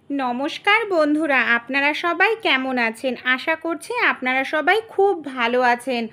নমস্কার বন্ধুরা, আপনারা সবাই কেমন আছেন? আশা করছি আপনারা সবাই খুব ভালো আছেন।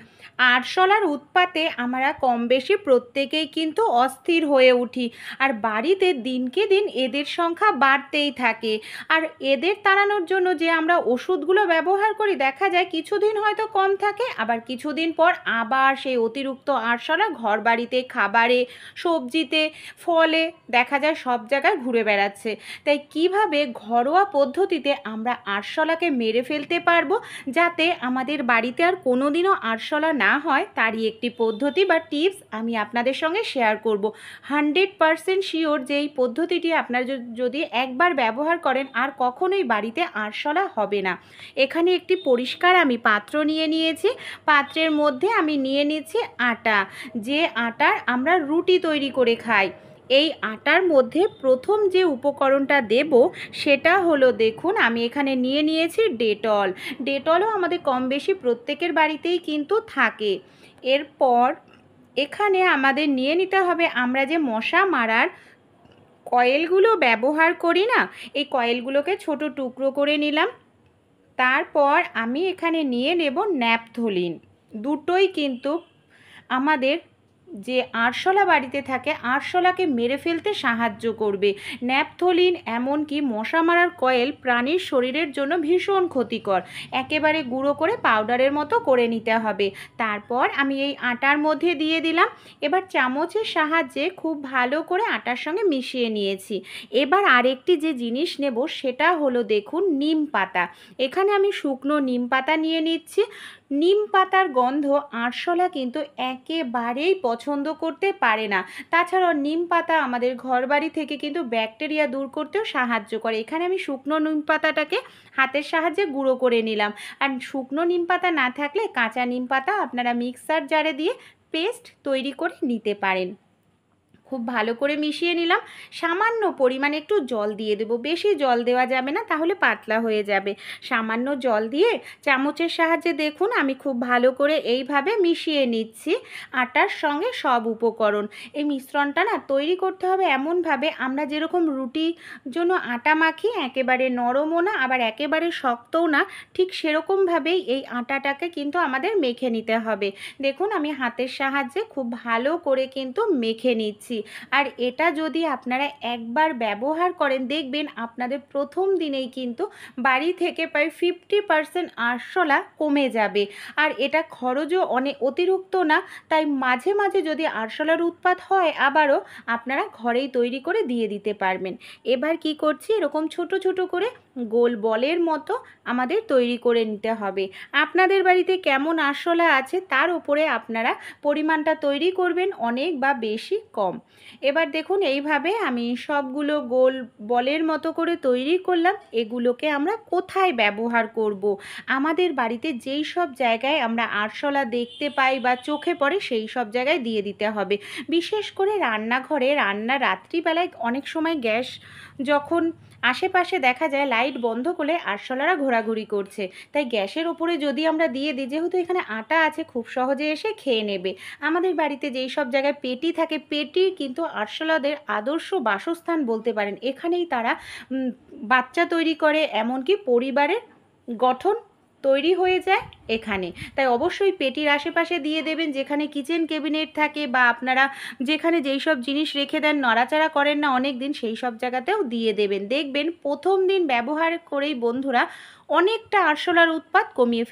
আরশোলার উৎপাতে আমরা কম বেশি প্রত্যেকেই কিন্তু অস্থির হয়ে উঠি, আর বাড়িতে দিনকে দিন এদের সংখ্যা বাড়তেই থাকে। আর এদের তাড়ানোর জন্য যে আমরা ওষুধগুলো ব্যবহার করি, দেখা যায় কিছুদিন হয়তো কম থাকে, আবার কিছুদিন পর আবার সেই অতিরিক্ত আরশোলা ঘর বাড়িতে, খাবারে, সবজিতে, ফলে দেখা যায় সব জায়গায় ঘুরে বেড়াচ্ছে। তাই কিভাবে ঘরোয়া পদ্ধতিতে আমরা আরশোলাকে মেরে ফেলতে পারবো, যাতে আমাদের বাড়িতে আর কোনোদিনও আরশোলা না হয়, তারই একটি পদ্ধতি বা টিপস আমি আপনাদের সঙ্গে শেয়ার করব। 100% শিওর যে এই পদ্ধতিটি আপনারা যদি একবার ব্যবহার করেন আর কখনোই বাড়িতে আরশোলা হবে না। এখানে একটি পরিষ্কার আমি পাত্র নিয়ে নিয়েছি। পাত্রের মধ্যে আমি নিয়ে নিচ্ছি আটা, যে আটার আমরা রুটি তৈরি করে খাই। এই আটার মধ্যে প্রথম যে উপকরণটা দেব সেটা হলো, দেখুন আমি এখানে নিয়ে নিয়েছি ডেটল। ডেটলও আমাদের কম বেশি প্রত্যেকের বাড়িতেই কিন্তু থাকে। এরপর এখানে আমাদের নিয়ে নিতে হবে, আমরা যে মশা মারার কয়েলগুলো ব্যবহার করি না, এই কয়েলগুলোকে ছোট টুকরো করে নিলাম। তারপর আমি এখানে নিয়ে নেব ন্যাপথলিন। দুটোই কিন্তু আমাদের যে আরশোলা বাড়িতে থাকে, আরশোলাকে মেরে ফেলতে সাহায্য করবে। ন্যাপথলিন এমনকি মশা মারার কয়েল প্রাণীর শরীরের জন্য ভীষণ ক্ষতিকর। একেবারে গুঁড়ো করে পাউডারের মতো করে নিতে হবে। তারপর আমি এই আটার মধ্যে দিয়ে দিলাম। এবার চামচের সাহায্যে খুব ভালো করে আটার সঙ্গে মিশিয়ে নিয়েছি। এবার আরেকটি যে জিনিস নেব সেটা হলো, দেখুন নিম পাতা। এখানে আমি শুকনো নিম পাতা নিয়ে নিচ্ছি। নিম পাতার গন্ধ আরশোলা কিন্তু একেবারেই পছন্দ করতে পারে না। তাছাড়াও নিম পাতা আমাদের ঘরবাড়ি থেকে কিন্তু ব্যাকটেরিয়া দূর করতেও সাহায্য করে। এখানে আমি শুকনো নিম পাতাটাকে হাতের সাহায্যে গুঁড়ো করে নিলাম। আর শুকনো নিম পাতা না থাকলে কাঁচা নিম পাতা আপনারা মিক্সার জারে দিয়ে পেস্ট তৈরি করে নিতে পারেন। খুব ভালো করে মিশিয়ে নিলাম। সামান্য পরিমাণে একটু জল দিয়ে দেবো, বেশি জল দেওয়া যাবে না, তাহলে পাতলা হয়ে যাবে। সামান্য জল দিয়ে চামচের সাহায্যে দেখুন আমি খুব ভালো করে এইভাবে মিশিয়ে নিচ্ছি আটার সঙ্গে সব উপকরণ। এই মিশ্রণটা না তৈরি করতে হবে এমনভাবে, আমরা যেরকম রুটির জন্য আটা মাখি, একেবারে নরমও না আবার একেবারে শক্তও না, ঠিক সেরকমভাবেই এই আটাটাকে কিন্তু আমাদের মেখে নিতে হবে। দেখুন আমি হাতের সাহায্যে খুব ভালো করে কিন্তু মেখে নিচ্ছি। আর এটা যদি আপনারা একবার ব্যবহার করেন, দেখবেন আপনাদের প্রথম দিনেই কিন্তু বাড়ি থেকে প্রায় 50% আরশোলা কমে যাবে। আর এটা খরচও অনেক অতিরিক্ত না, তাই মাঝে মাঝে যদি আরশোলার উৎপাত হয় আবারও আপনারা ঘরেই তৈরি করে দিয়ে দিতে পারবেন। এবার কি করছি, এরকম ছোট ছোট করে গোল বলের মতো আমাদের তৈরি করে নিতে হবে। আপনাদের বাড়িতে কেমন আরশোলা আছে তার উপরে আপনারা পরিমাণটা তৈরি করবেন, অনেক বা বেশি কম। এবার দেখুন এইভাবে আমি সবগুলো গোল বলের মতো করে তৈরি করলাম। এগুলোকে আমরা কোথায় ব্যবহার করব? আমাদের বাড়িতে যেই সব জায়গায় আমরা আরশোলা দেখতে পাই বা চোখে পড়ে সেই সব জায়গায় দিয়ে দিতে হবে। বিশেষ করে রান্নাঘরে, রাত্রিবেলায় অনেক সময় গ্যাস যখন আশেপাশে দেখা যায় লাইট বন্ধ করে আরশোলারা ঘোরাঘুরি করছে, তাই গ্যাসের ওপরে যদি আমরা দিয়ে দিই, যেহেতু এখানে আটা আছে খুব সহজে এসে খেয়ে নেবে। আমাদের বাড়িতে যেই সব জায়গায় পেটি থাকে, পেটি কিন্তু আরশোলাদের আদর্শ বাসস্থান বলতে পারেন। এখানেই তারা বাচ্চা তৈরি করে, এমনকি পরিবারের গঠন তৈরি হয়ে যায় এখানে। তাই অবশ্যই পেটির আশেপাশে দিয়ে দেবেন, যেখানে কিচেন ক্যাবিনেট থাকে বা আপনারা যেখানে যেই সব জিনিস রেখে দেন, নড়াচড়া করেন না অনেক দিন, সেই সব জায়গাতেও দিয়ে দেবেন। দেখবেন প্রথম দিন ব্যবহার করেই বন্ধুরা অনেকটা আরশোলার উৎপাত কমিয়ে ফেলবে।